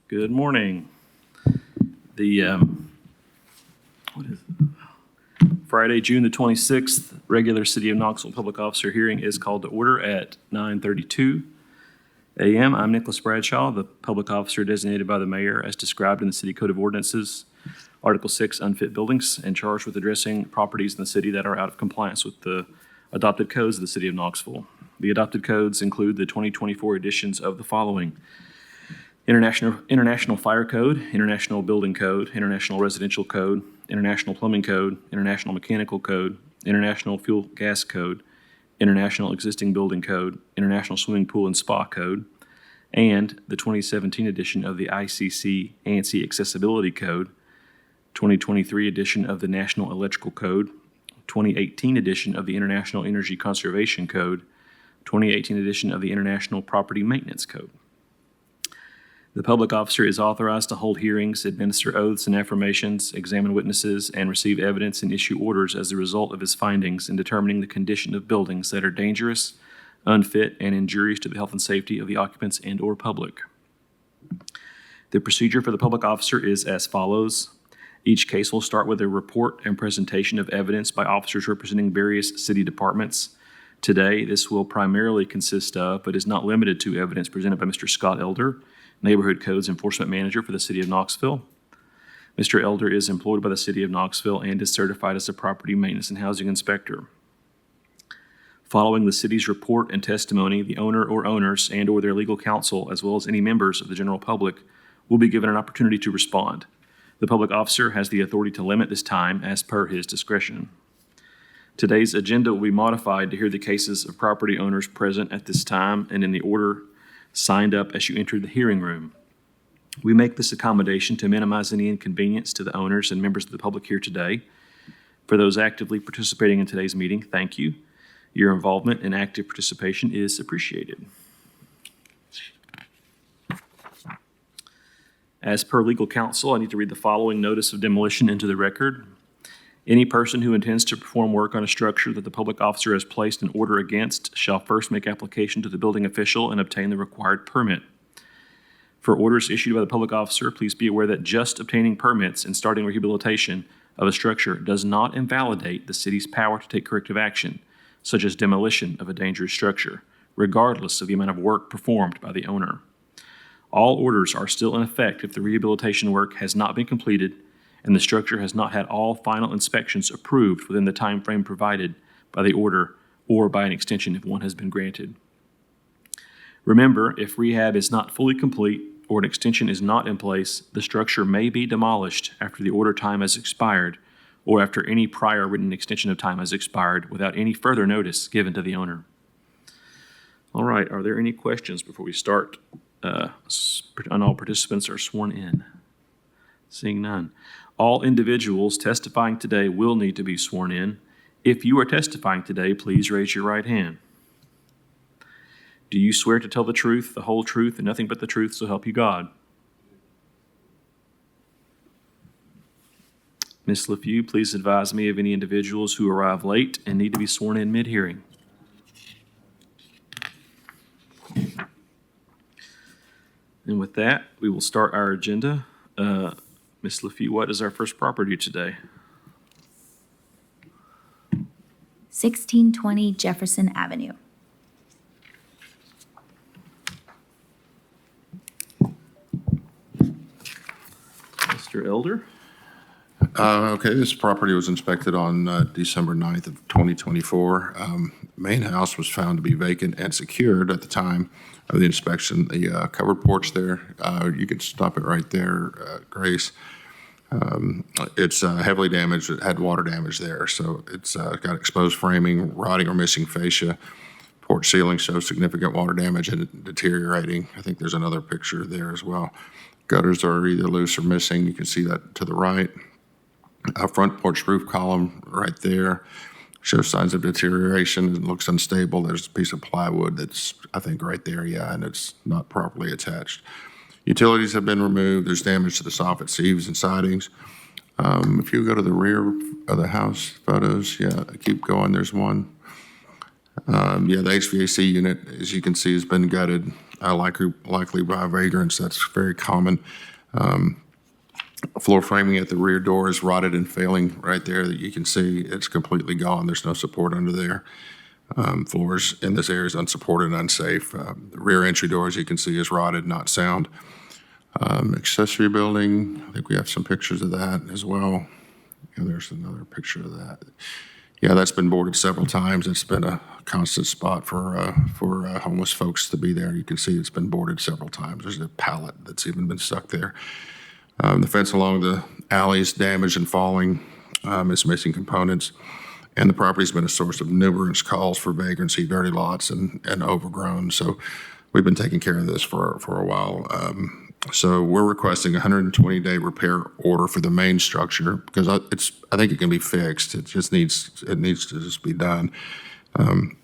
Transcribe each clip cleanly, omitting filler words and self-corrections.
Good morning. The what is it? Friday, June the 26th, regular City of Knoxville public officer hearing is called to order at 9:32 a.m. I'm Nicholas Bradshaw, the public officer designated by the mayor as described in the City Code of Ordinances, Article 6, unfit buildings, and charged with addressing properties in the city that are out of compliance with the adopted codes of the City of Knoxville. The adopted codes include the 2024 editions of the following: International Fire Code, International Building Code, International Residential Code, International Plumbing Code, International Mechanical Code, International Fuel Gas Code, International Existing Building Code, International Swimming Pool and Spa Code, and the 2017 edition of the ICC ANSI Accessibility Code, 2023 edition of the National Electrical Code, 2018 edition of the International Energy Conservation Code, 2018 edition of the International Property Maintenance Code. The public officer is authorized to hold hearings, administer oaths and affirmations, examine witnesses, and receive evidence and issue orders as a result of his findings in determining the condition of buildings that are dangerous, unfit, and injurious to the health and safety of the occupants and/or public. The procedure for the public officer is as follows. Each case will start with a report and presentation of evidence by officers representing various city departments. Today, this will primarily consist of, but is not limited to, evidence presented by Mr. Scott Elder, Neighborhood Codes Enforcement Manager for the City of Knoxville. Mr. Elder is employed by the City of Knoxville and is certified as a Property Maintenance and Housing Inspector. Following the city's report and testimony, the owner or owners and/or their legal counsel, as well as any members of the general public, will be given an opportunity to respond. The public officer has the authority to limit this time as per his discretion. Today's agenda will be modified to hear the cases of property owners present at this time and in the order signed up as you enter the hearing room. We make this accommodation to minimize any inconvenience to the owners and members of the public here today. For those actively participating in today's meeting, thank you. Your involvement and active participation is appreciated. As per legal counsel, I need to read the following notice of demolition into the record. Any person who intends to perform work on a structure that the public officer has placed an order against shall first make application to the building official and obtain the required permit. For orders issued by the public officer, please be aware that just obtaining permits and starting rehabilitation of a structure does not invalidate the city's power to take corrective action, such as demolition of a dangerous structure, regardless of the amount of work performed by the owner. All orders are still in effect if the rehabilitation work has not been completed and the structure has not had all final inspections approved within the time frame provided by the order or by an extension if one has been granted. Remember, if rehab is not fully complete or an extension is not in place, the structure may be demolished after the order time has expired or after any prior written extension of time has expired without any further notice given to the owner. All right, are there any questions before we start? And all participants are sworn in. Seeing none. All individuals testifying today will need to be sworn in. If you are testifying today, please raise your right hand. Do you swear to tell the truth, the whole truth, and nothing but the truth, so help you God? Ms. LaFew, please advise me of any individuals who arrive late and need to be sworn in mid-hearing. And with that, we will start our agenda. Ms. LaFew, what is our first property today? 1620 Jefferson Avenue. Mr. Elder? Okay, this property was inspected on December 9th of 2024. Main house was found to be vacant and secured at the time of the inspection. The covered porch there, you could stop it right there, Grace. It's heavily damaged. It had water damage there, so it's got exposed framing, rotting or missing fascia. Porch ceiling shows significant water damage and deteriorating. I think there's another picture there as well. Gutters are either loose or missing. You can see that to the right. Front porch roof column right there shows signs of deterioration. It looks unstable. There's a piece of plywood that's, I think, right there, yeah, and it's not properly attached. Utilities have been removed. There's damage to the soffit, eaves, and sidings. If you go to the rear of the house photos, yeah, keep going. There's one. Yeah, the HVAC unit, as you can see, has been gutted. likely by vagrants. That's very common. Floor framing at the rear door is rotted and failing right there. That you can see it's completely gone. There's no support under there. Floors in this area is unsupported and unsafe. The rear entry door, as you can see, is rotted, not sound. Accessory building, I think we have some pictures of that as well. And there's another picture of that. Yeah, that's been boarded several times. It's been a constant spot for homeless folks to be there. You can see it's been boarded several times. There's a pallet that's even been stuck there. The fence along the alley is damaged and falling. It's missing components. And the property's been a source of numerous calls for vagrancy, dirty lots, and overgrown. So we've been taking care of this for a while. So we're requesting a 120-day repair order for the main structure because I think it can be fixed. It needs to just be done. And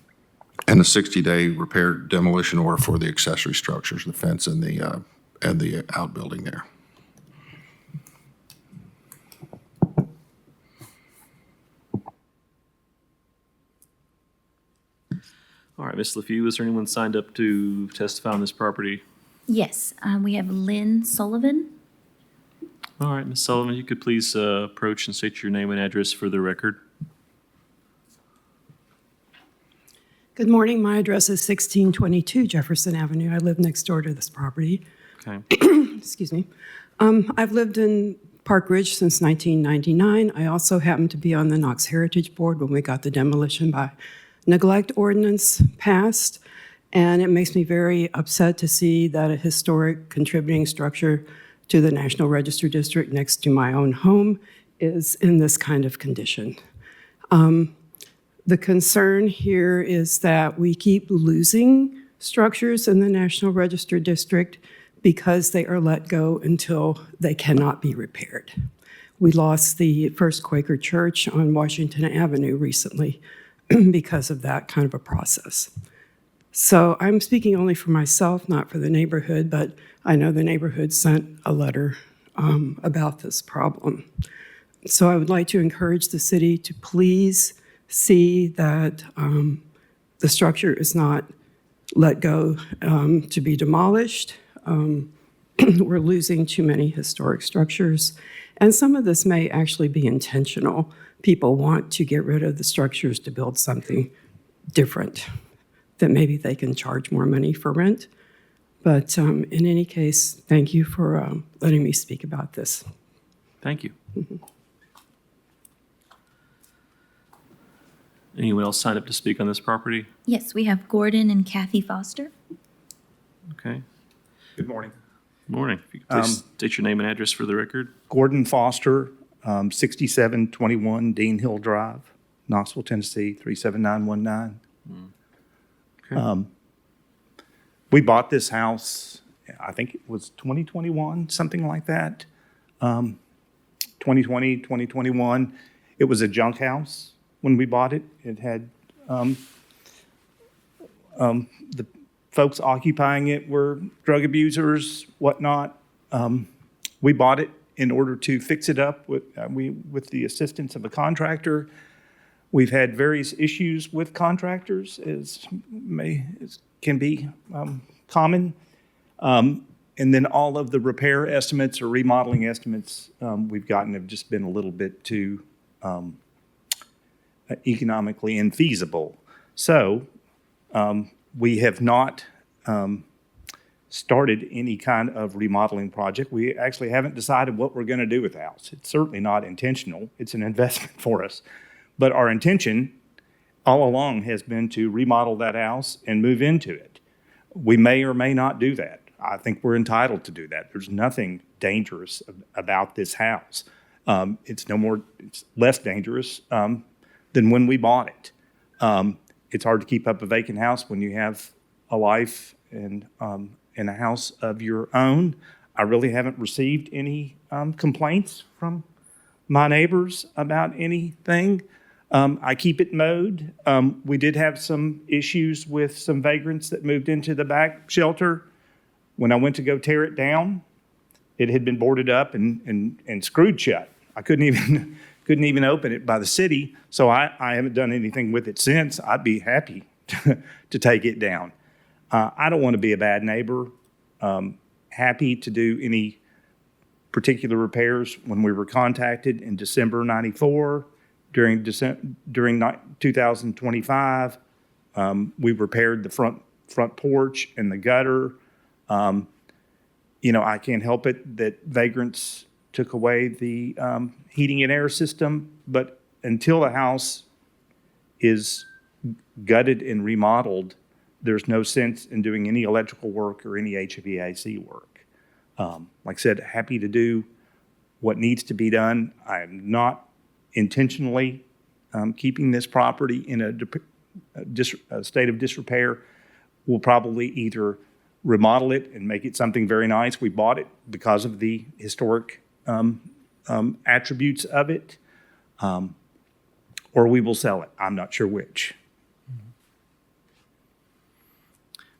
a 60-day repair demolition order for the accessory structures, the fence and the outbuilding there. All right, Ms. LaFew, is there anyone signed up to testify on this property? Yes, we have Lynn Sullivan. All right, Ms. Sullivan, you could please approach and state your name and address for the record. Good morning. My address is 1622 Jefferson Avenue. I live next door to this property. Okay. Excuse me. I've lived in Park Ridge since 1999. I also happened to be on the Knox Heritage Board when we got the demolition by neglect ordinance passed. And it makes me very upset to see that a historic contributing structure to the National Register District next to my own home is in this kind of condition. The concern here is that we keep losing structures in the National Register District because they are let go until they cannot be repaired. We lost the First Quaker Church on Washington Avenue recently because of that kind of a process. So I'm speaking only for myself, not for the neighborhood, but I know the neighborhood sent a letter about this problem. So I would like to encourage the city to please see that the structure is not let go to be demolished. We're losing too many historic structures, and some of this may actually be intentional. People want to get rid of the structures to build something different that maybe they can charge more money for rent. But in any case, thank you for letting me speak about this. Thank you. Anyone else signed up to speak on this property? Yes, we have Gordon and Kathy Foster. Okay. Good morning. Morning. If you could please state your name and address for the record. Gordon Foster, 6721 Dean Hill Drive, Knoxville, Tennessee, 37919. Okay. We bought this house, I think it was 2021, something like that. 2020, 2021. It was a junk house when we bought it. It had, the folks occupying it were drug abusers, whatnot. We bought it in order to fix it up with the assistance of a contractor. We've had various issues with contractors, as can be common. And then all of the repair estimates or remodeling estimates we've gotten have just been a little bit too economically infeasible. So we have not started any kind of remodeling project. We actually haven't decided what we're going to do with the house. It's certainly not intentional. It's an investment for us. But our intention all along has been to remodel that house and move into it. We may or may not do that. I think we're entitled to do that. There's nothing dangerous about this house. It's less dangerous than when we bought it. It's hard to keep up a vacant house when you have a life and in a house of your own. I really haven't received any complaints from my neighbors about anything. I keep it mowed. We did have some issues with some vagrants that moved into the back shelter. When I went to go tear it down, it had been boarded up and screwed shut. I couldn't even open it by the city, so I haven't done anything with it since. I'd be happy to take it down. I don't want to be a bad neighbor. Happy to do any particular repairs. When we were contacted in December '94, during 2025, we repaired the front porch and the gutter. I can't help it that vagrants took away the heating and air system, but until the house is gutted and remodeled, there's no sense in doing any electrical work or any HVAC work. Like I said, happy to do what needs to be done. I am not intentionally keeping this property in a state of disrepair. We'll probably either remodel it and make it something very nice. We bought it because of the historic attributes of it, or we will sell it. I'm not sure which.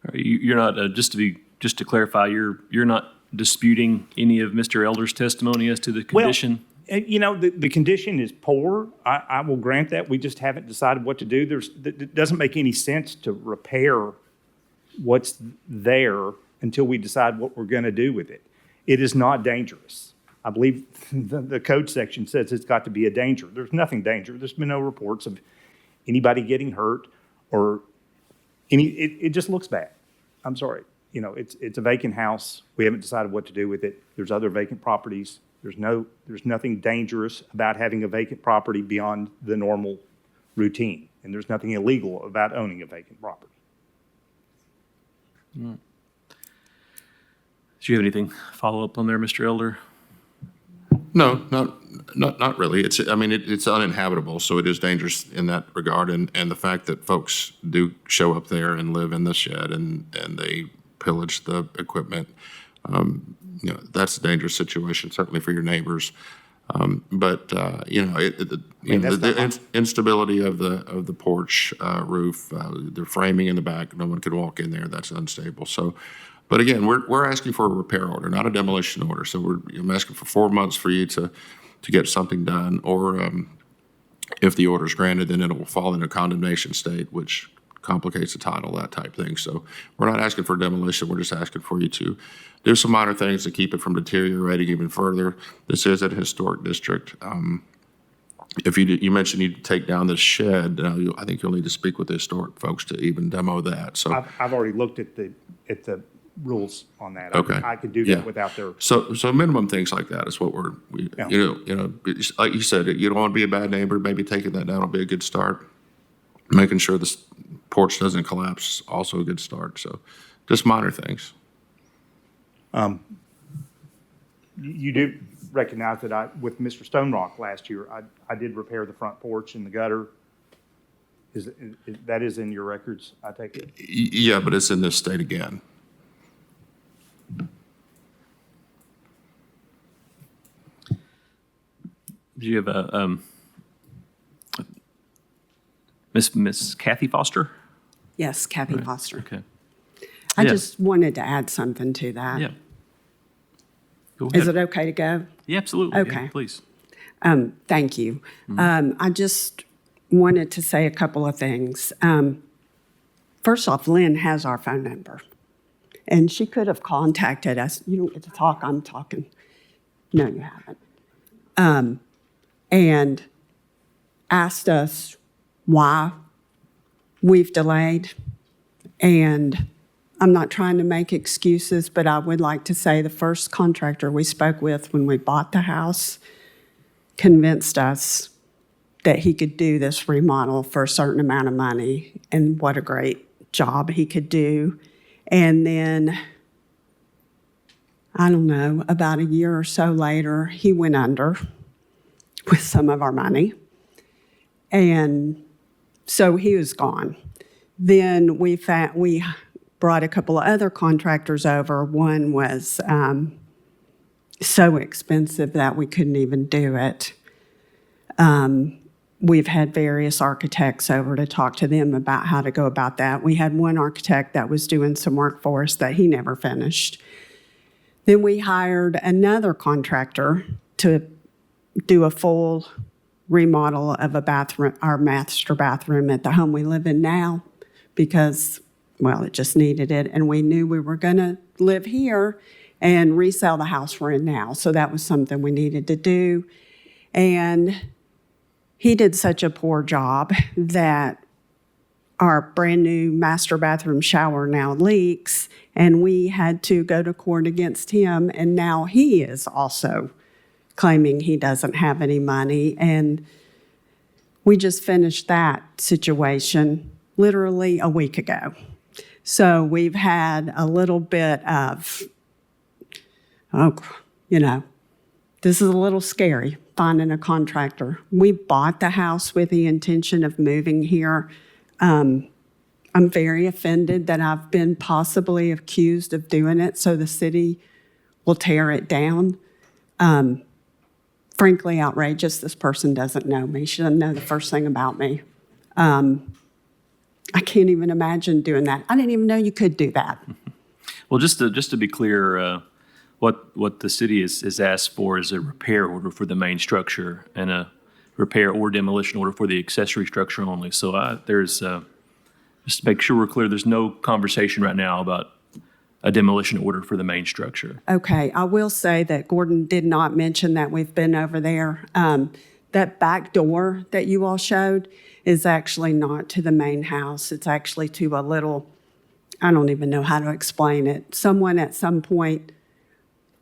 All right, you're not, just to clarify, you're not disputing any of Mr. Elder's testimony as to the condition? Well, the condition is poor. I will grant that. We just haven't decided what to do. It doesn't make any sense to repair what's there until we decide what we're going to do with it. It is not dangerous. I believe the code section says it's got to be a danger. There's nothing dangerous. There's been no reports of anybody getting hurt or it just looks bad. I'm sorry. It's a vacant house. We haven't decided what to do with it. There's other vacant properties. There's nothing dangerous about having a vacant property beyond the normal routine. And there's nothing illegal about owning a vacant property. Do you have anything follow up on there, Mr. Elder? No, not really. It's uninhabitable, so it is dangerous in that regard. And the fact that folks do show up there and live in the shed and they pillage the equipment, that's a dangerous situation, certainly for your neighbors. The instability of the porch roof, the framing in the back, no one could walk in there. That's unstable. So. But again, we're asking for a repair order, not a demolition order. So I'm asking for 4 months for you to get something done, or if the order is granted, then it will fall in a condemnation state, which complicates the title, that type thing. So we're not asking for demolition. We're just asking for you to do some minor things to keep it from deteriorating even further. This is a historic district. If you mentioned you'd take down the shed, I think you'll need to speak with the historic folks to even demo that. So I've already looked at the rules on that. Okay. I could do that without their. So minimum things like that is what it's like you said, you don't want to be a bad neighbor. Maybe taking that down will be a good start. Making sure the porch doesn't collapse is also a good start. So just minor things. You do recognize that with Mr. Stonerock last year, I did repair the front porch and the gutter. That is in your records, I take it? Yeah, but it's in this state again. Do you have a Miss Kathy Foster? Yes, Kathy Right. Foster. Okay. I Yeah. just wanted to add something to that. Yeah. Go Is ahead. it okay to go? Yeah, absolutely. Yeah, Okay. please. Thank you. I just wanted to say a couple of things. First off, Lynn has our phone number, and she could have contacted us. You don't get to talk, I'm talking. No, you haven't. And asked us why we've delayed. And I'm not trying to make excuses, but I would like to say the first contractor we spoke with when we bought the house convinced us that he could do this remodel for a certain amount of money, and what a great job he could do. And then, I don't know, about a year or so later, he went under with some of our money. And so he was gone. Then we brought a couple of other contractors over. One was so expensive that we couldn't even do it. We've had various architects over to talk to them about how to go about that. We had one architect that was doing some work for us that he never finished. Then we hired another contractor to do a full remodel of a bathroom, our master bathroom at the home we live in now, because well, it just needed it. And we knew we were going to live here and resell the house we're in now. So that was something we needed to do. And he did such a poor job that our brand new master bathroom shower now leaks, and we had to go to court against him. And now he is also claiming he doesn't have any money. And we just finished that situation literally a week ago. So we've had a little bit of, this is a little scary, finding a contractor. We bought the house with the intention of moving here. I'm very offended that I've been possibly accused of doing it, so the city will tear it down. Frankly, outrageous. This person doesn't know me. She doesn't know the first thing about me. I can't even imagine doing that. I didn't even know you could do that. Well, just to be clear, what the city is asked for is a repair order for the main structure and a repair or demolition order for the accessory structure only. So there's, just to make sure we're clear, there's no conversation right now about a demolition order for the main structure. Okay, I will say that Gordon did not mention that we've been over there. That back door that you all showed is actually not to the main house. It's actually to a little, I don't even know how to explain it. Someone at some point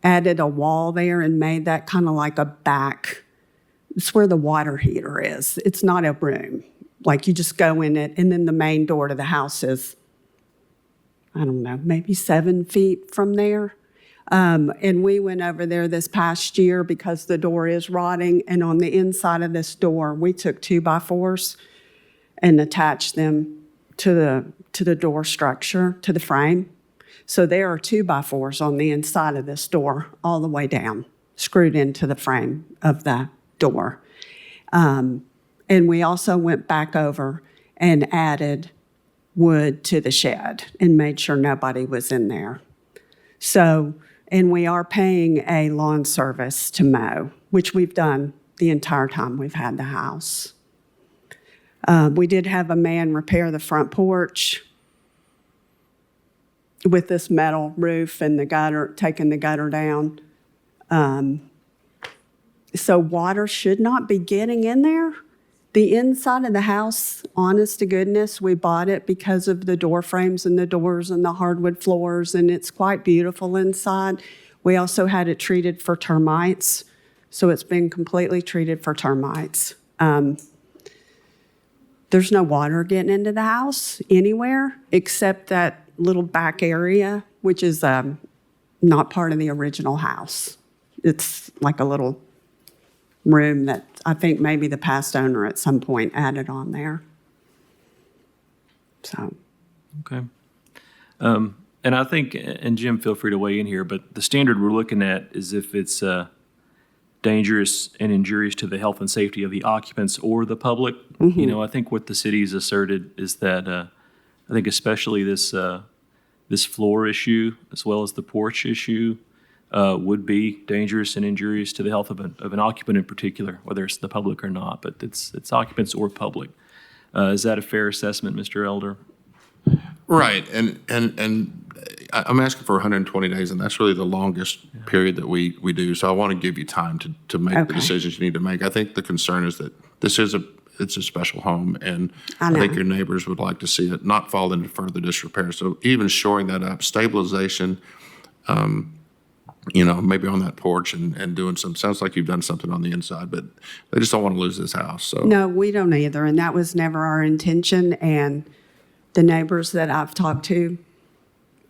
added a wall there and made that kind of like a back. It's where the water heater is. It's not a room. Like you just go in it, and then the main door to the house is, I don't know, maybe 7 feet from there. And we went over there this past year because the door is rotting. And on the inside of this door, we took 2x4s and attached them to the door structure, to the frame. So there are 2x4s on the inside of this door all the way down, screwed into the frame of the door. And we also went back over and added wood to the shed and made sure nobody was in there. So, and we are paying a lawn service to mow, which we've done the entire time we've had the house. We did have a man repair the front porch with this metal roof and the gutter, taking the gutter down. So water should not be getting in there. The inside of the house, honest to goodness, we bought it because of the door frames and the doors and the hardwood floors, and it's quite beautiful inside. We also had it treated for termites, so it's been completely treated for termites. There's no water getting into the house anywhere except that little back area, which is not part of the original house. It's like a little room that I think maybe the past owner at some point added on there. So. Okay. And I think, and Jim, feel free to weigh in here, but the standard we're looking at is if it's dangerous and injurious to the health and safety of the occupants or the public. Mm-hmm. You know, I think what the city's asserted is that I think especially this floor issue as well as the porch issue would be dangerous and injurious to the health of an occupant in particular, whether it's the public or not, but it's occupants or public. Is that a fair assessment, Mr. Elder? Right, and I'm asking for 120 days, and that's really the longest period that we do. So I want to give you time to make the decisions you need to make. I think the concern is that it's a special home, and I think your neighbors would like to see it not fall into further disrepair. So even shoring that up, stabilization, maybe on that porch and doing sounds like you've done something on the inside, but they just don't want to lose this house. So no, we don't either, and that was never our intention. And the neighbors that I've talked to,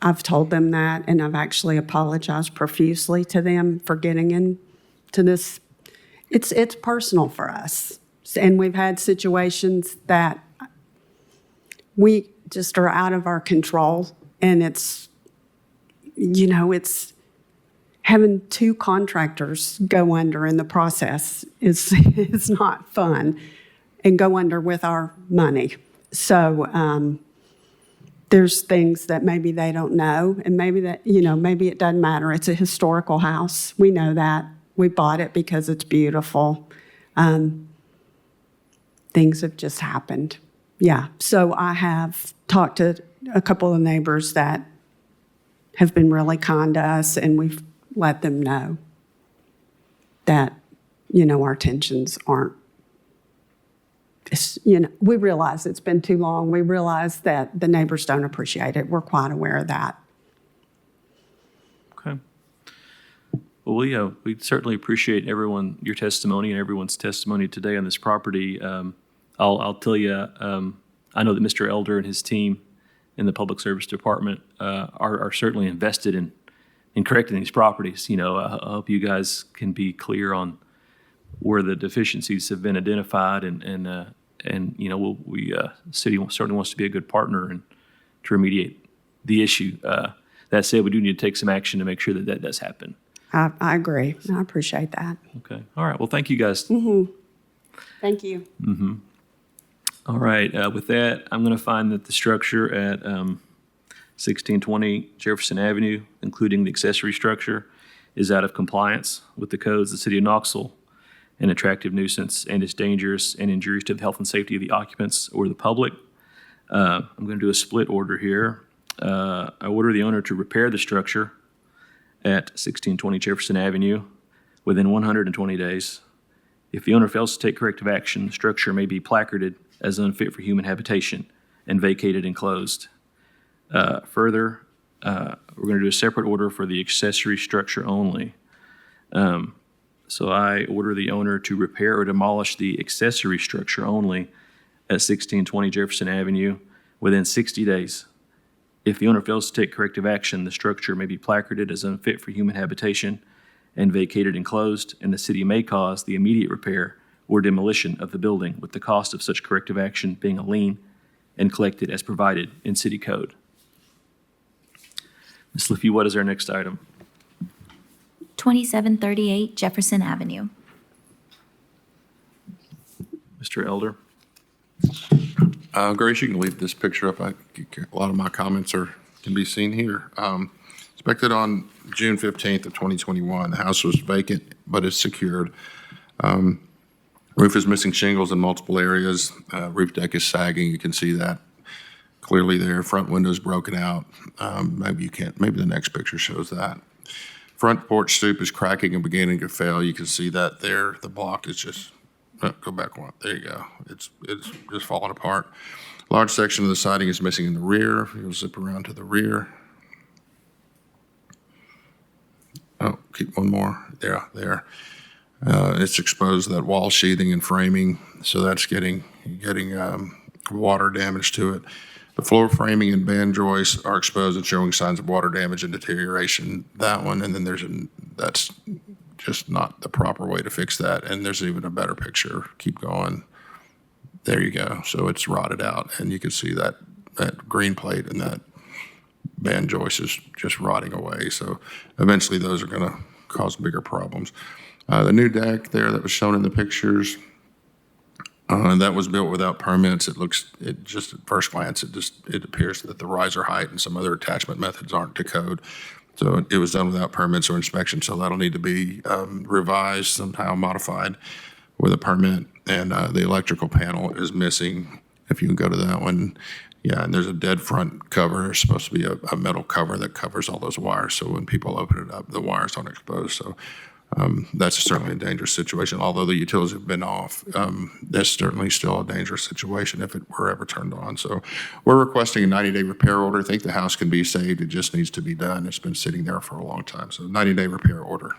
I've told them that, and I've actually apologized profusely to them for getting into this. It's personal for us, and we've had situations that we just are out of our control, and it's having 2 contractors go under in the process is not fun, and go under with our money. So there's things that maybe they don't know, and maybe it doesn't matter. It's a historical house. We know that. We bought it because it's beautiful. Things have just happened. Yeah. So I have talked to a couple of neighbors that have been really kind to us, and we've let them know that, our intentions aren't, we realize it's been too long. We realize that the neighbors don't appreciate it. We're quite aware of that. Okay. Well, we certainly appreciate your testimony and everyone's testimony today on this property. I'll tell you, I know that Mr. Elder and his team in the Public Service Department are certainly invested in correcting these properties. I hope you guys can be clear on where the deficiencies have been identified, and city certainly wants to be a good partner and to remediate the issue. That said, we do need to take some action to make sure that does happen. I agree. I appreciate that. Okay. All right. Well, thank you guys. Thank you. All right. With that, I'm going to find that the structure at 1620 Jefferson Avenue, including the accessory structure, is out of compliance with the codes of the city of Knoxville, an attractive nuisance, and is dangerous and injurious to the health and safety of the occupants or the public. I'm going to do a split order here. I order the owner to repair the structure at 1620 Jefferson Avenue within 120 days. If the owner fails to take corrective action, the structure may be placarded as unfit for human habitation and vacated and closed. Further, we're going to do a separate order for the accessory structure only. So I order the owner to repair or demolish the accessory structure only at 1620 Jefferson Avenue within 60 days. If the owner fails to take corrective action, the structure may be placarded as unfit for human habitation and vacated and closed, and the city may cause the immediate repair or demolition of the building, with the cost of such corrective action being a lien and collected as provided in city code. Ms. Leffey, what is our next item? 2738 Jefferson Avenue. Mr. Elder? Grace, you can leave this picture up. A lot of my comments can be seen here. Inspected on June 15th of 2021. The house was vacant, but it's secured. Roof is missing shingles in multiple areas. Roof deck is sagging. You can see that clearly there. Front window's broken out. Maybe the next picture shows that. Front porch stoop is cracking and beginning to fail. You can see that there. The block is just, go back one. There you go. It's just falling apart. Large section of the siding is missing in the rear. You'll zip around to the rear. Oh, keep one more. There. It's exposed, that wall sheathing and framing, so that's getting water damage to it. The floor framing and band joists are exposed and showing signs of water damage and deterioration. That one, and then that's just not the proper way to fix that. And there's even a better picture. Keep going. There you go. So it's rotted out, and you can see that green plate and that band joist is just rotting away. So eventually those are going to cause bigger problems. The new deck there that was shown in the pictures, that was built without permits. It just at first glance, it appears that the riser height and some other attachment methods aren't to code. So it was done without permits or inspection. So that'll need to be revised, somehow modified with a permit. And the electrical panel is missing. If you can go to that one. Yeah, and there's a dead front cover. There's supposed to be a metal cover that covers all those wires. So when people open it up, the wires aren't exposed. So that's certainly a dangerous situation. Although the utilities have been off, that's certainly still a dangerous situation if it were ever turned on. So we're requesting a 90-day repair order. I think the house can be saved. It just needs to be done. It's been sitting there for a long time. So 90-day repair order.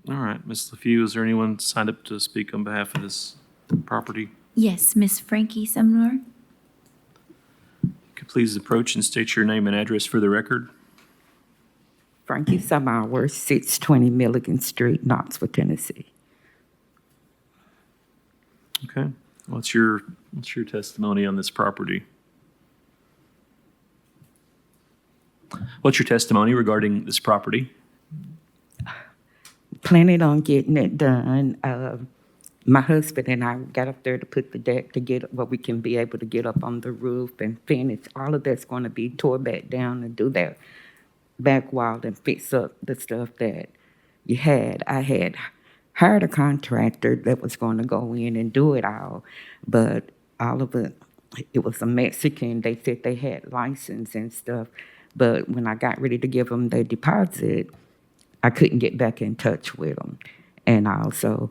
All right. Ms. Leffey, is there anyone signed up to speak on behalf of this property? Yes, Miss Frankie Sumner. Could please approach and state your name and address for the record? Frankie Summer, 620 Milligan Street, Knoxville, Tennessee. Okay. What's your testimony on this property? What's your testimony regarding this property? Planning on getting it done. My husband and I got up there to put the deck to get where we can be able to get up on the roof and finish. All of that's going to be tore back down and do that back wall and fix up the stuff that you had. I had hired a contractor that was going to go in and do it all, but all of it was a Mexican. They said they had license and stuff. But when I got ready to give them their deposit, I couldn't get back in touch with them. And also,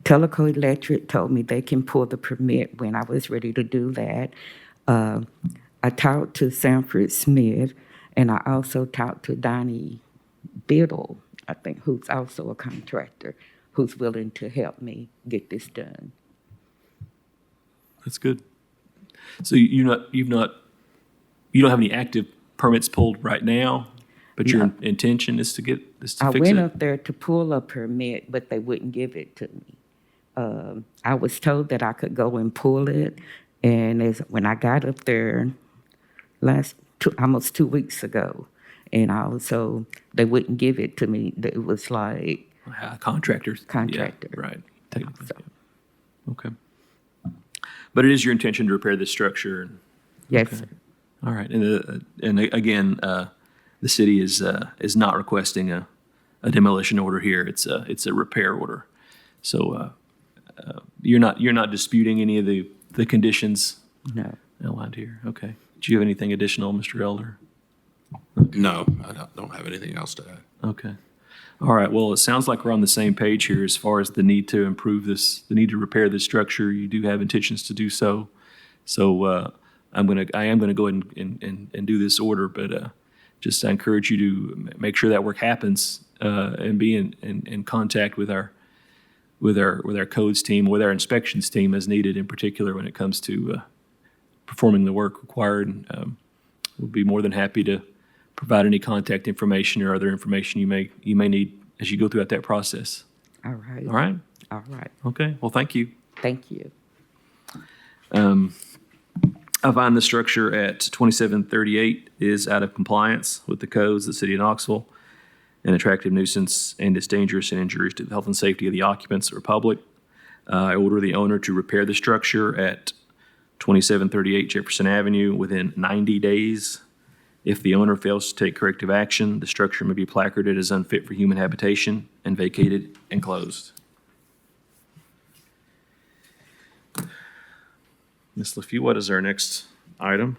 Teleco Electric told me they can pull the permit when I was ready to do that. I talked to Sanford Smith, and I also talked to Donnie Biddle, I think, who's also a contractor, who's willing to help me get this done. That's good. So you don't have any active permits pulled right now, but your No. intention is to I fix went it? up there to pull a permit, but they wouldn't give it to me. I was told that I could go and pull it, and when I got up there almost 2 weeks ago, and also they wouldn't give it to me. It was like Contractors. Contractor. Yeah, right. Technically, So. yeah. Okay. But it is your intention to repair this structure? Yes, Okay. sir. All right. And again, the city is not requesting a demolition order here. It's a repair order. So you're not disputing any of the conditions No. outlined here? Okay. Do you have anything additional, Mr. Elder? No, I don't have anything else to add. Okay. All right. Well, it sounds like we're on the same page here as far as the need to improve this, the need to repair this structure. You do have intentions to do so. So I am gonna go ahead and do this order, but just I encourage you to make sure that work happens and be in contact with our codes team, with our inspections team as needed, in particular when it comes to performing the work required. We'll be more than happy to provide any contact information or other information you may need as you go throughout that process. All right. All right? All right. Okay. Well, thank you. Thank you. I find the structure at 2738 is out of compliance with the codes of the city of Knoxville, an attractive nuisance, and is dangerous and injurious to the health and safety of the occupants or public. I order the owner to repair the structure at 2738 Jefferson Avenue within 90 days. If the owner fails to take corrective action, the structure may be placarded as unfit for human habitation and vacated and closed. Ms. LaFew, what is our next item?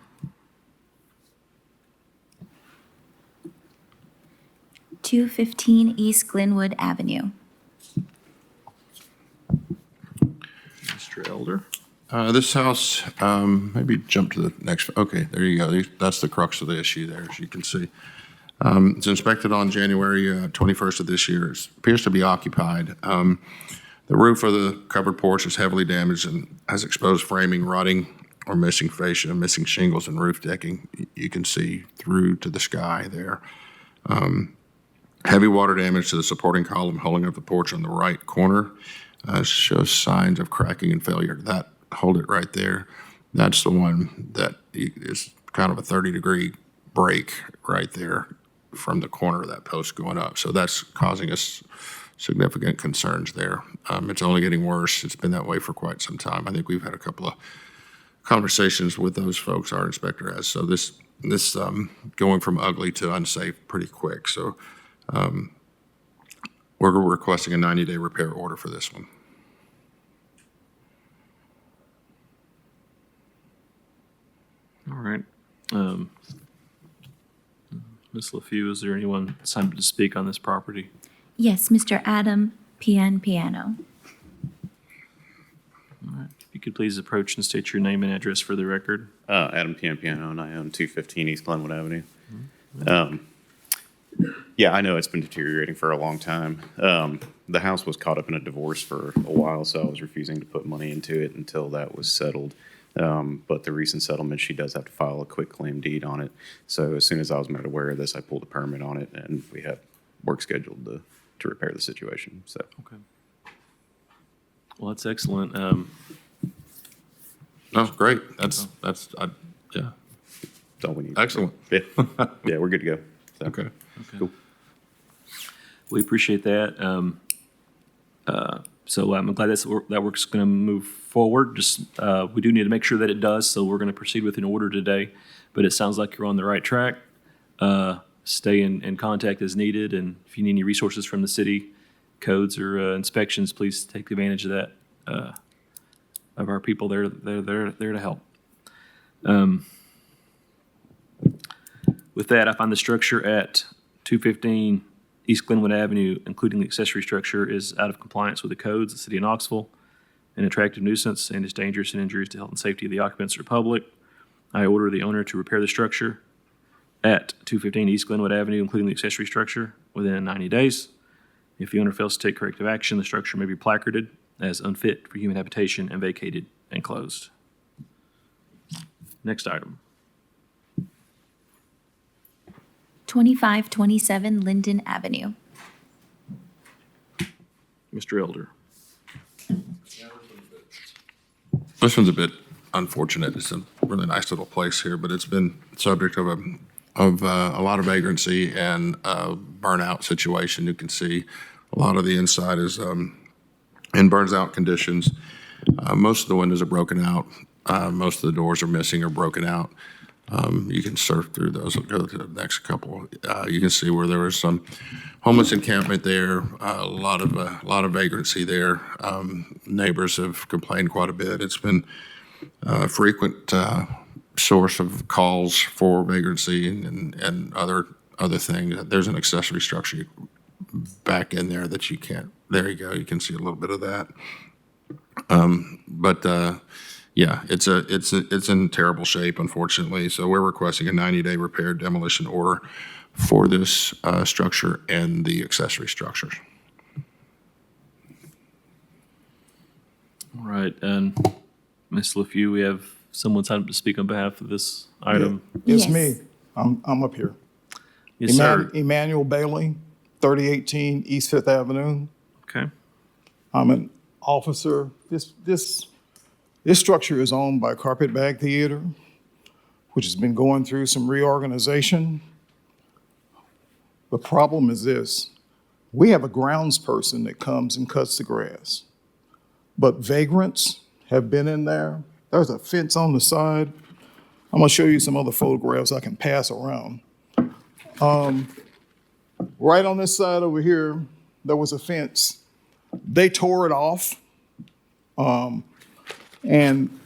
(215) East Glenwood Avenue. Mr. Elder? This house, maybe jump to the next, okay, there you go. That's the crux of the issue there, as you can see. It's inspected on January 21st of this year. It appears to be occupied. The roof of the covered porch is heavily damaged and has exposed framing, rotting or missing fascia, missing shingles and roof decking. You can see through to the sky there. Heavy water damage to the supporting column holding up the porch on the right corner. Shows signs of cracking and failure. Hold it right there. That's the one that is kind of a 30-degree break right there from the corner of that post going up. So that's causing us significant concerns there. It's only getting worse. It's been that way for quite some time. I think we've had a couple of conversations with those folks, our inspector has. So this going from ugly to unsafe pretty quick. So we're requesting a 90-day repair order for this one. All right. Ms. LaFew, is there anyone signed to speak on this property? Yes, Mr. Adam Piano. All right. If you could please approach and state your name and address for the record. Adam Piano, and I own 215 East Glenwood Avenue. Yeah, I know it's been deteriorating for a long time. The house was caught up in a divorce for a while, so I was refusing to put money into it until that was settled. But the recent settlement, she does have to file a quitclaim deed on it. So as soon as I was made aware of this, I pulled a permit on it, and we have work scheduled to repair the situation. So Okay. Well, that's excellent. No, great. That's yeah, that's all we need. excellent. Yeah, yeah, we're good to go. So, Okay. cool. We appreciate that. So I'm glad that work's going to move forward. Just we do need to make sure that it does. So we're going to proceed with an order today. But it sounds like you're on the right track. Stay in contact as needed, and if you need any resources from the city, codes or inspections, please take advantage of that of our people there. They're there to help. With that, I find the structure at 215 East Glenwood Avenue, including the accessory structure, is out of compliance with the codes of the city of Knoxville, an attractive nuisance, and is dangerous and injurious to health and safety of the occupants or public. I order the owner to repair the structure at 215 East Glenwood Avenue, including the accessory structure, within 90 days. If the owner fails to take corrective action, the structure may be placarded as unfit for human habitation and vacated and closed. Next item. 2527 Linden Avenue. Mr. Elder. This one's a bit unfortunate. It's a really nice little place here, but it's been subject of a lot of vagrancy and a burnout situation. You can see a lot of the inside is in burns out conditions. Most of the windows are broken out. Most of the doors are missing or broken out. You can surf through those. I'll go to the next couple. You can see where there was some homeless encampment there. A lot of vagrancy there. Neighbors have complained quite a bit. It's been a frequent source of calls for vagrancy and other things. There's an accessory structure back in there that you can't. There you go. You can see a little bit of that. Yeah, it's in terrible shape, unfortunately. So we're requesting a 90-day repair demolition order for this structure and the accessory structures. All right, and Ms. LaFew, we have someone signed up to speak on behalf of this item. It's Yes. me. I'm up here. Yes, sir. Emmanuel Bailey, 3018 East Fifth Avenue. Okay. I'm an officer. This structure is owned by Carpetbag Theater, which has been going through some reorganization. The problem is this: we have a grounds person that comes and cuts the grass, but vagrants have been in there. There's a fence on the side. I'm gonna show you some other photographs I can pass around. Right on this side over here, there was a fence. They tore it off. And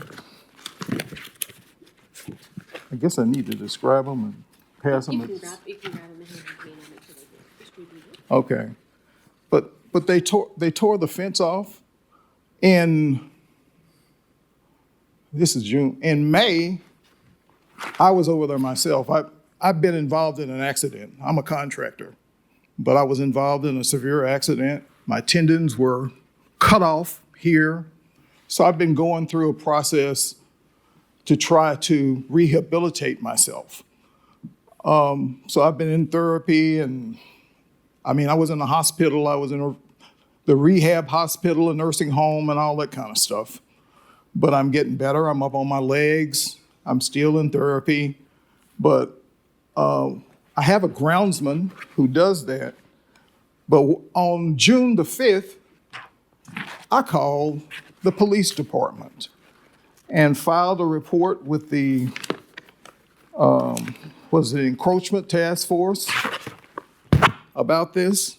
I guess I need to describe them and pass them. You can grab them and hand them to me and I'll make sure they get distributed. Okay. But they tore the fence off in, this is June. In May, I was over there myself. I've been involved in an accident. I'm a contractor, but I was involved in a severe accident. My tendons were cut off here. So I've been going through a process to try to rehabilitate myself. So I've been in therapy, and I was in the hospital. I was in the rehab hospital, a nursing home, and all that kind of stuff. But I'm getting better. I'm up on my legs. I'm still in therapy. But I have a groundsman who does that. But on June the 5th, I called the police department and filed a report with the encroachment task force about this.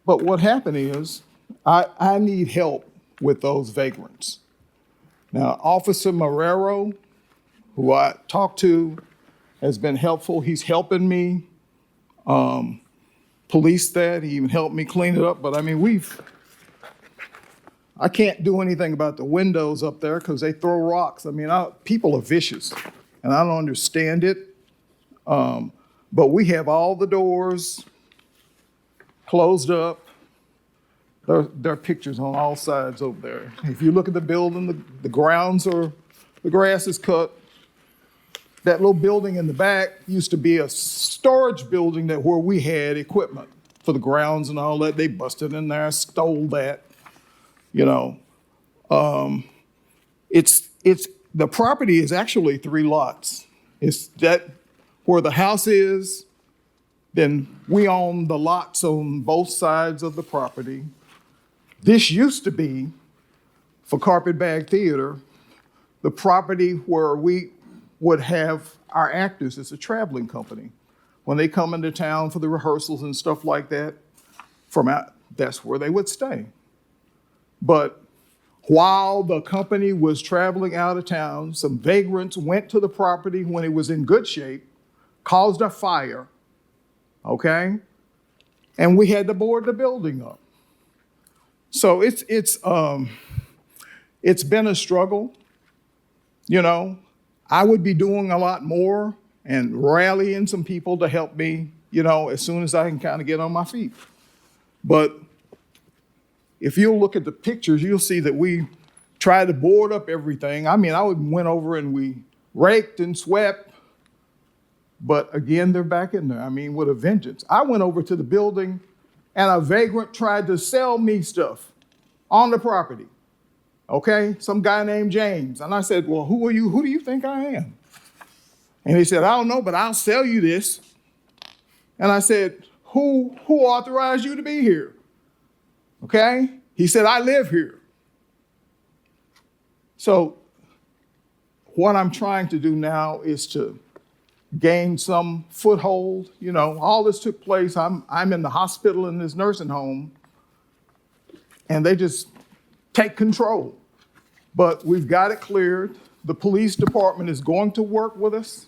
But what happened is I need help with those vagrants. Now, Officer Marrero, who I talked to, has been helpful. He's helping me police that. He even helped me clean it up. But I can't do anything about the windows up there because they throw rocks. People are vicious, and I don't understand it. But we have all the doors closed up. There are pictures on all sides over there. If you look at the building, the grass is cut. That little building in the back used to be a storage building where we had equipment for the grounds and all that. They busted in there, stole that, the property is actually 3 lots. It's that where the house is, then we own the lots on both sides of the property. This used to be, for Carpetbag Theater, the property where we would have our actors. It's a traveling company. When they come into town for the rehearsals and stuff like that, that's where they would stay. But while the company was traveling out of town, some vagrants went to the property when it was in good shape, caused a fire, okay? And we had to board the building up. So it's been a struggle. You know, I would be doing a lot more and rallying some people to help me, you know, as soon as I can kind of get on my feet. But if you'll look at the pictures, you'll see that we tried to board up everything. I mean, went over and we raked and swept, but again, they're back in there. I mean, with a vengeance. I went over to the building and a vagrant tried to sell me stuff on the property. Okay, some guy named James. And I said, well, who are you? Who do you think I am? And he said, I don't know, but I'll sell you this. And I said, who authorized you to be here? Okay, he said, I live here. So what I'm trying to do now is to gain some foothold. You know, all this took place. I'm in the hospital in this nursing home, and they just take control. But we've got it cleared. The police department is going to work with us,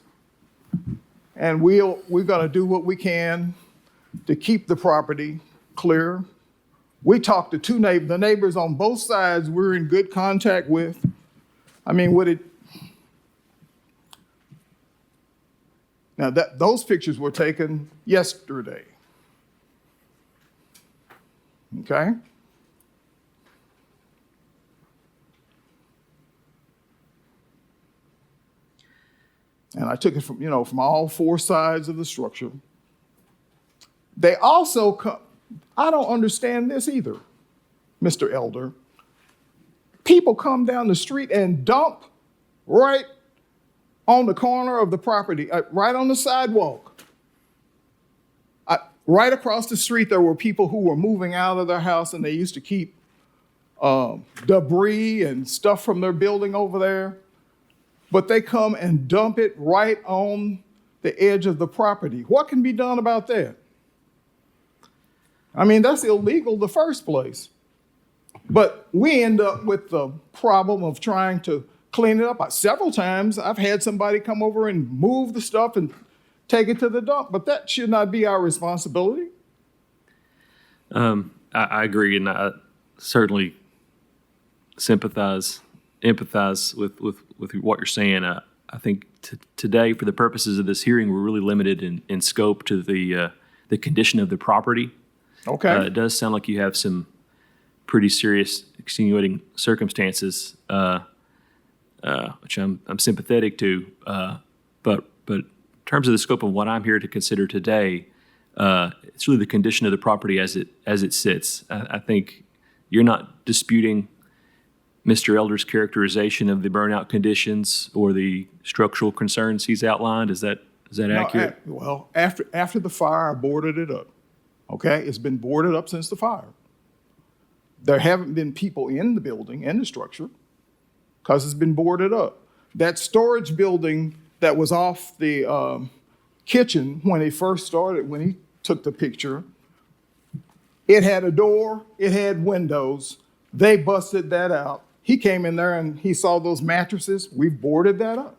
and we're going to do what we can to keep the property clear. We talked to the neighbors on both sides we're in good contact with. I mean, now those pictures were taken yesterday. Okay? And I took it from all four sides of the structure. They also come, I don't understand this either, Mr. Elder. People come down the street and dump right on the corner of the property, right on the sidewalk. Right across the street, there were people who were moving out of their house, and they used to keep debris and stuff from their building over there. But they come and dump it right on the edge of the property. What can be done about that? I mean, that's illegal in the first place. But we end up with the problem of trying to clean it up. Several times I've had somebody come over and move the stuff and take it to the dump, but that should not be our responsibility. I agree, and I certainly empathize with what you're saying. I think today, for the purposes of this hearing, we're really limited in scope to the condition of the property. Okay. It does sound like you have some pretty serious extenuating circumstances, which I'm sympathetic to. But in terms of the scope of what I'm here to consider today, it's really the condition of the property as it sits. I think you're not disputing Mr. Elder's characterization of the burnout conditions or the structural concerns he's outlined. Is that accurate? Well, after the fire, I boarded it up. Okay, it's been boarded up since the fire. There haven't been people in the building, in the structure, because it's been boarded up. That storage building that was off the kitchen when he first started, when he took the picture, it had a door, it had windows. They busted that out. He came in there and he saw those mattresses. We boarded that up.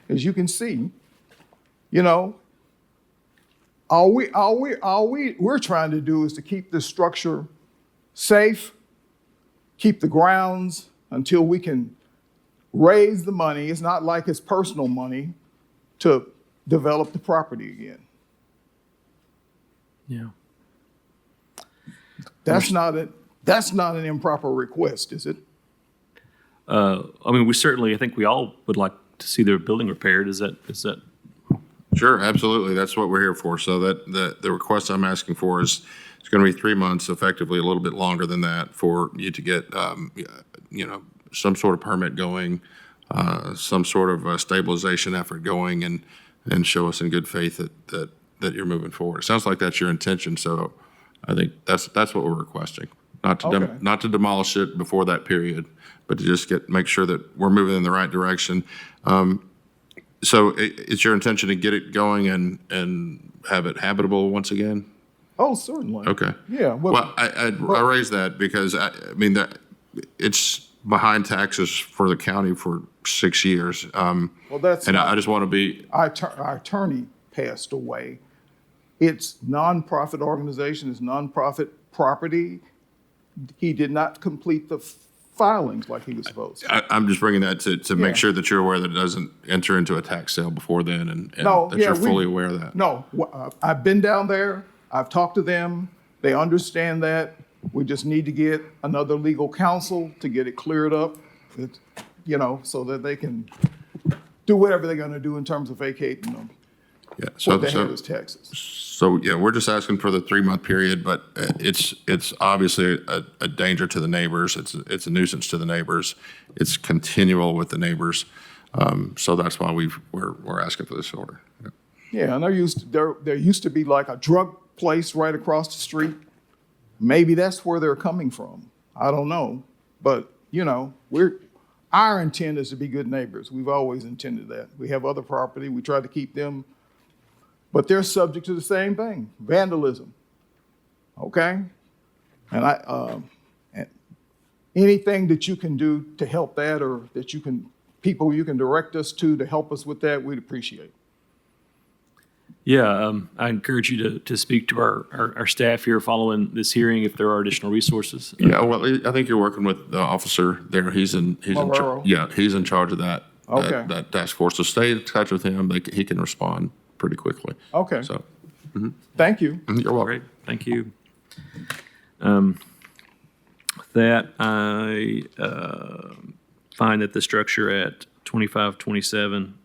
As you can see, you know, all we're trying to do is to keep this structure safe, keep the grounds until we can raise the money. It's not like it's personal money to develop the property again. Yeah. That's not an improper request, is it? I mean, I think we all would like to see the building repaired. Is that? Sure, absolutely. That's what we're here for. So that the request I'm asking for is it's going to be 3 months, effectively a little bit longer than that, for you to get some sort of permit going, some sort of stabilization effort going, and show us in good faith that you're moving forward. It sounds like that's your intention. So I think that's what we're requesting. Not to demolish it before that period, but to just make sure that we're moving in the right direction. So it's your intention to get it going and have it habitable once again? Oh, certainly. Okay. Yeah, Well, I raised that because, I mean, it's behind taxes for the county for 6 years. well, that's And not. I just want to be, Our attorney passed away. It's nonprofit organization, it's nonprofit property. He did not complete the filings like he was supposed to. I'm just bringing that to Yeah. make sure that you're aware that it doesn't enter into a tax sale before then and No, that yeah, you're fully aware of that. No, I've been down there, I've talked to them, they understand that. We just need to get another legal counsel to get it cleared up, so that they can do whatever they're gonna do in terms of vacating them. Yeah. What they have is Texas. So, yeah, we're just asking for the 3-month period, but it's obviously a danger to the neighbors. It's a nuisance to the neighbors. It's continual with the neighbors. So that's why we're asking for this order. Yeah. Yeah, and there used to be like a drug place right across the street. Maybe that's where they're coming from. I don't know. But, our intent is to be good neighbors. We've always intended that. We have other property. We try to keep them, but they're subject to the same thing, vandalism. Okay? And and anything that you can do to help that, or that people you can direct us to help us with that, we'd appreciate. Yeah, I encourage you to speak to our staff here following this hearing if there are additional resources. Yeah, well, I think you're working with the officer there. He's in Marrero. he's in charge of that. Okay. That task force. So stay in touch with him. He can respond pretty quickly. Okay. So, Thank you. you're welcome. Great, thank you. That I find that the structure at 2527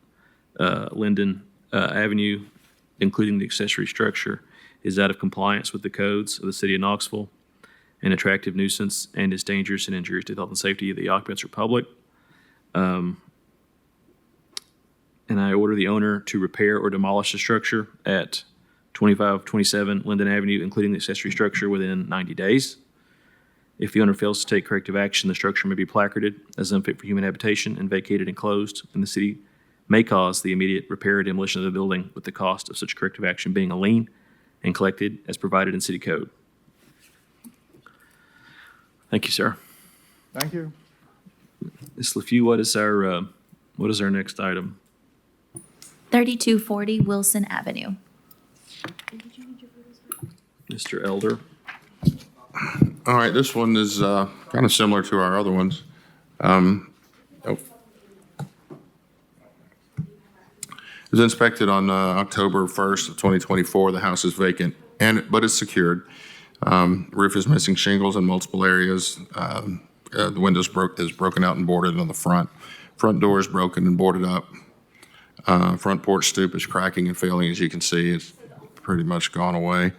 Linden Avenue, including the accessory structure, is out of compliance with the codes of the city of Knoxville, an attractive nuisance, and is dangerous and injurious to the health and safety of the occupants or public. And I order the owner to repair or demolish the structure at 2527 Linden Avenue, including the accessory structure, within 90 days. If the owner fails to take corrective action, the structure may be placarded as unfit for human habitation and vacated and closed, and the city may cause the immediate repair or demolition of the building, with the cost of such corrective action being a lien and collected as provided in city code. Thank you, sir. Thank you. Ms. LaFew, what is our next item? 3240 Wilson Avenue. Mr. Elder. All right, this one is kind of similar to our other ones. It was inspected on October 1st of 2024. The house is vacant, but it's secured. Roof is missing shingles in multiple areas. The windows is broken out and boarded on the front. Front door is broken and boarded up. Front porch stoop is cracking and failing, as you can see. It's pretty much gone away.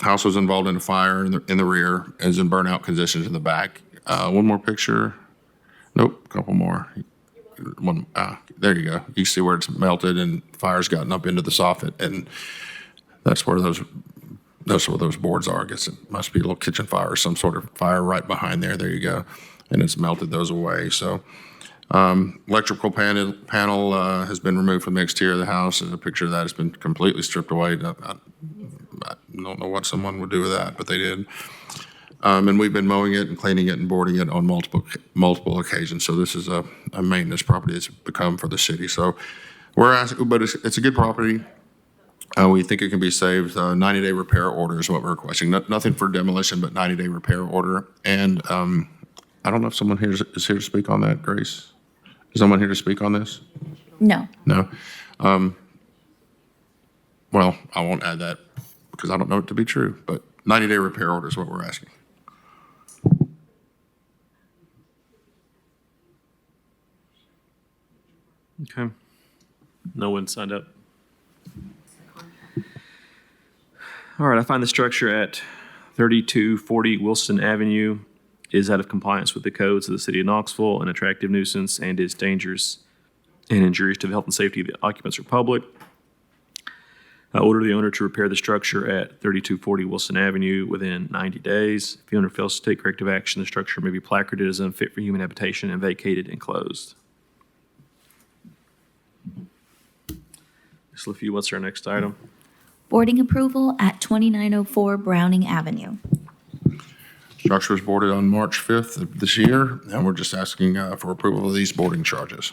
House was involved in a fire in the rear, is in burnout conditions in the back. One more picture. Nope, a couple more. There you go. You see where it's melted and fire's gotten up into the soffit, and that's where those boards are. I guess it must be a little kitchen fire or some sort of fire right behind there. There you go. And it's melted those away. So electrical panel has been removed from the exterior of the house. There's a picture of that. It's been completely stripped away. I don't know what someone would do with that, but they did. And we've been mowing it and cleaning it and boarding it on multiple occasions. So this is a maintenance property it's become for the city. So we're asking, but it's a good property. We think it can be saved. 90-day repair order is what we're requesting. Nothing for demolition, but 90-day repair order. And I don't know if someone here is here to speak on that, Grace. Is someone here to speak on this? No. No? Well, I won't add that because I don't know it to be true, but 90-day repair order is what we're asking. Okay. No one signed up. All right, I find the structure at 3240 Wilson Avenue is out of compliance with the codes of the city of Knoxville, an attractive nuisance, and is dangerous and injurious to the health and safety of the occupants or public. I order the owner to repair the structure at 3240 Wilson Avenue within 90 days. If the owner fails to take corrective action, the structure may be placarded as unfit for human habitation and vacated and closed. Ms. LaFew, what's our next item? Boarding approval at 2904 Browning Avenue. Structure was boarded on March 5th of this year, and we're just asking for approval of these boarding charges.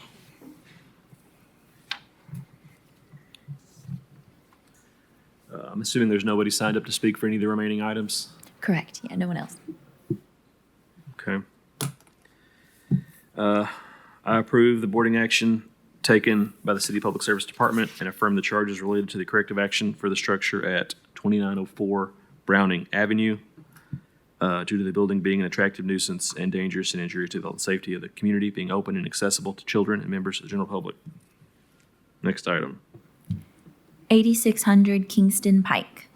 I'm assuming there's nobody signed up to speak for any of the remaining items? Correct. Yeah, no one else. Okay. I approve the boarding action taken by the City Public Service Department and affirm the charges related to the corrective action for the structure at 2904 Browning Avenue due to the building being an attractive nuisance and dangerous and injurious to the health and safety of the community, being open and accessible to children and members of the general public. Next item. 8600 Kingston Pike.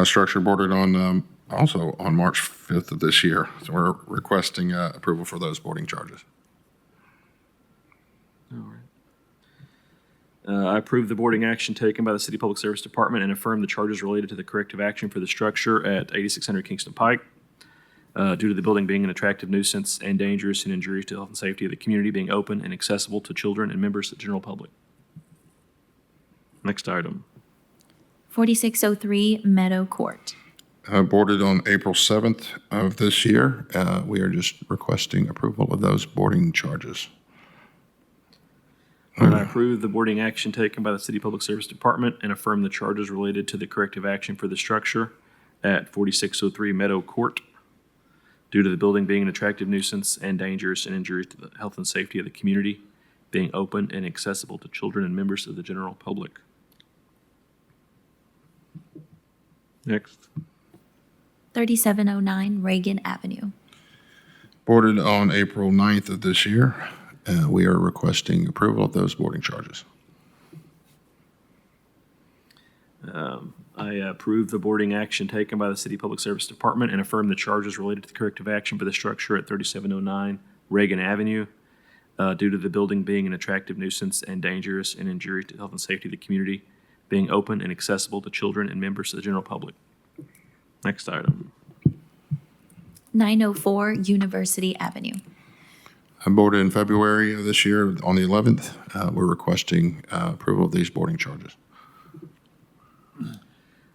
Structure boarded on, also on March 5th of this year. So we're requesting approval for those boarding charges. All right. I approve the boarding action taken by the City Public Service Department and affirm the charges related to the corrective action for the structure at 8600 Kingston Pike due to the building being an attractive nuisance and dangerous and injurious to the health and safety of the community, being open and accessible to children and members of the general public. Next item. 4603 Meadow Court. Boarded on April 7th of this year. We are just requesting approval of those boarding charges. And I approve the boarding action taken by the City Public Service Department and affirm the charges related to the corrective action for the structure at 4603 Meadow Court due to the building being an attractive nuisance and dangerous and injurious to the health and safety of the community, being open and accessible to children and members of the general public. Next. 3709 Reagan Avenue. Boarded on April 9th of this year. We are requesting approval of those boarding charges. I approve the boarding action taken by the City Public Service Department and affirm the charges related to the corrective action for the structure at 3709 Reagan Avenue due to the building being an attractive nuisance and dangerous and injurious to the health and safety of the community, being open and accessible to children and members of the general public. Next item. 904 University Avenue. Boarded in February of this year on the 11th. We're requesting approval of these boarding charges.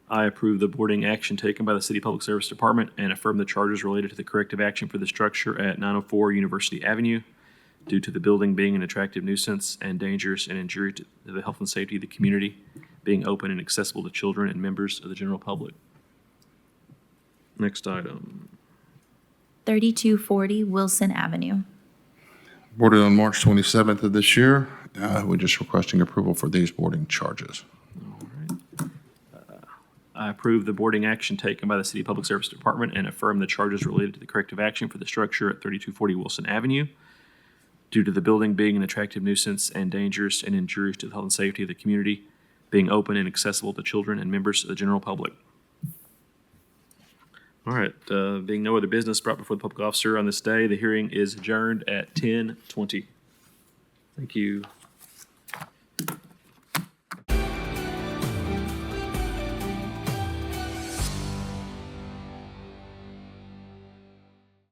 I approve the boarding action taken by the City Public Service Department and affirm the charges related to the corrective action for the structure at 904 University Avenue due to the building being an attractive nuisance and dangerous and injurious to the health and safety of the community, being open and accessible to children and members of the general public. Next item. 3240 Wilson Avenue. Boarded on March 27th of this year. We're just requesting approval for these boarding charges. All right. I approve the boarding action taken by the City Public Service Department and affirm the charges related to the corrective action for the structure at 3240 Wilson Avenue due to the building being an attractive nuisance and dangerous and injurious to the health and safety of the community, being open and accessible to children and members of the general public. All right, being no other business brought before the public officer on this day, the hearing is adjourned at 10:20. Thank you.